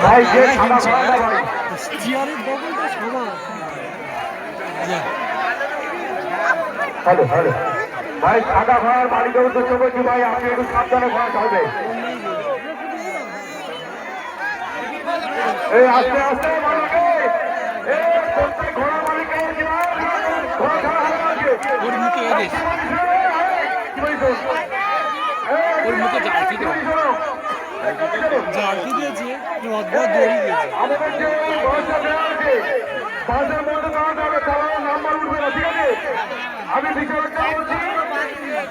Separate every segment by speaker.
Speaker 1: ভাই যে সাদা ঘোড়াটা ভাই
Speaker 2: চেয়ারের বগলটা সাদা।
Speaker 1: হ্যালো হ্যালো ভাই সাদা ঘোড়ার মালিকের উদ্দেশ্য করছি ভাই আপনি একটু সাবধানে ঘোড়া চলবে এই আস্তে আস্তে মালিকে ঘোড়া মালিকে ঘোড়া ছাড়া হবে না
Speaker 2: ওর মুখে এদেশ ওর মুখে জালতি দেওয়া জালতি দিয়েছে রথবর দড়ি দিয়েছে।
Speaker 1: আমাদের যে বয়সটা দেওয়া আছে বাসের মধ্যে দাঁড়াতে হবে চালানোর নাম্বার উঠবে না ঠিক আছে আমি বিচারকটা বলছি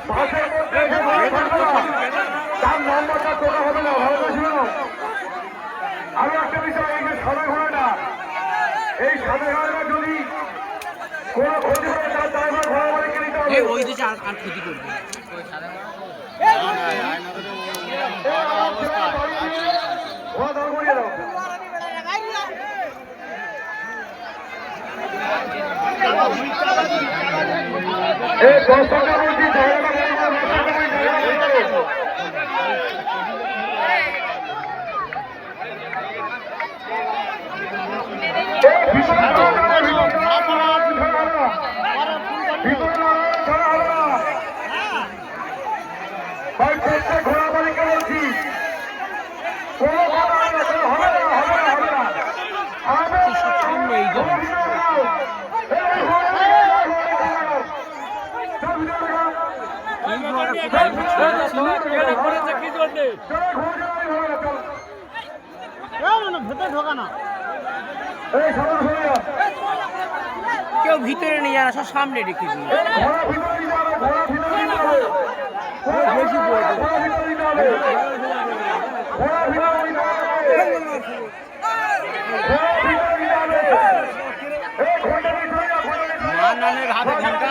Speaker 1: বাসের মধ্যে তার নাম্বারটা তোলা হবে না ভালো করে শুনো আরো একটা বিষয় এই যে সাদা ঘোড়াটা এই সাদা ঘোড়াটা যদি কোনো ক্ষতি করে তার ড্রাইভার ঘোড়া মালিককে নিতে হবে
Speaker 2: ওই দেশে আর ক্ষতি করবে
Speaker 1: ঘোড়া দাঁড় করিয়ে দাও এই দর্শকরা বলছি ভাই প্রত্যেক ঘোড়া মালিককে বলছি কোনো কথা হবে না হবে না হবে না হবে না
Speaker 2: সামনে এই জন্য কেউ ভিতরে নিয়ে যারা সব সামনে রেখে দিয়ে নানের হাতে ঘন্টা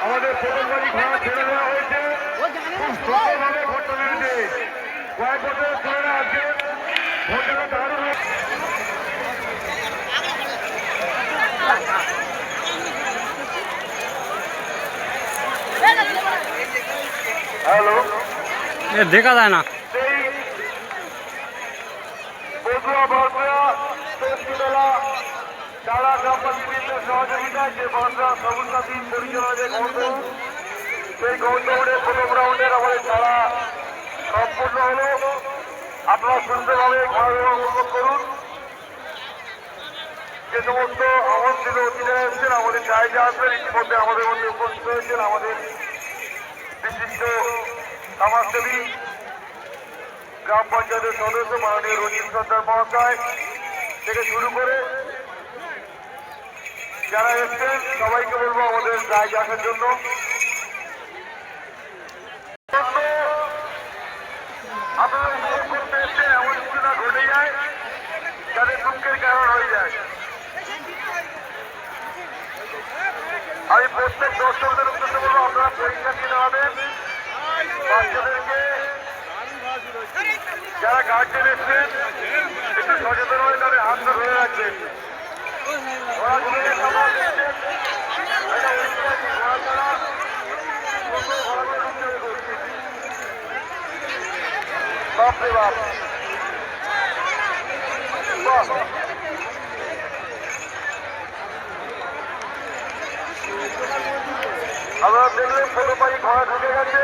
Speaker 1: আমাদের প্রথমবারই ঘোড়া ছেড়ে দেওয়া হয়েছে খুব সুন্দরভাবে ভোটটা নেমেছে কয়েক বছরের তুলনায় আজকে ভোটটা দারুণ হ্যালো
Speaker 2: দেখা যায় না
Speaker 1: বগুড়া বাঁকুড়া তহসিলতলা তারা গ্রামবাসীদের সহযোগিতায় যে বাঁকুড়া সবুজ সাথী পরিচালনা যে গৌতম সেই গৌতমের প্রথম রাউন্ডের আমাদের খেলা সম্পূর্ণ হলো আপনারা সুন্দরভাবে খেলাধুলা উপভোগ করুন যে সমস্ত আমন্ত্রিত অতিথিরা এসেছেন আমাদের জায়গা আসবেন ইতিমধ্যে আমাদের মধ্যে উপস্থিত হয়েছেন আমাদের বিশিষ্ট সমাজসেবী গ্রাম পঞ্চায়েতের সদস্য মাননীয় রঞ্জিত সর্দার মহাশয় থেকে শুরু করে যারা এসছেন সবাইকে বলবো আমাদের জায়গা আসার জন্য আপনারা উপভোগ করতে এসে এমন ঘটনা ঘটে যায় যাদের দুঃখের কারণ হয়ে যায় আমি প্রত্যেক দর্শকদের উদ্দেশ্যে বলবো আপনারা পরীক্ষা দিয়ে দাঁড়াবেন বাচ্চাদেরকে যারা গার্জেন এসছেন একটু সচেতন হয়ে তাদের হাতটা ধরে রাখবেন ওরা ঘুরে সমাজ এসছেন ঘোড়া ছাড়া বাপরে বাপ আমরা দেখলে ছোট পাই ঘোড়া ঢুকে গেছে।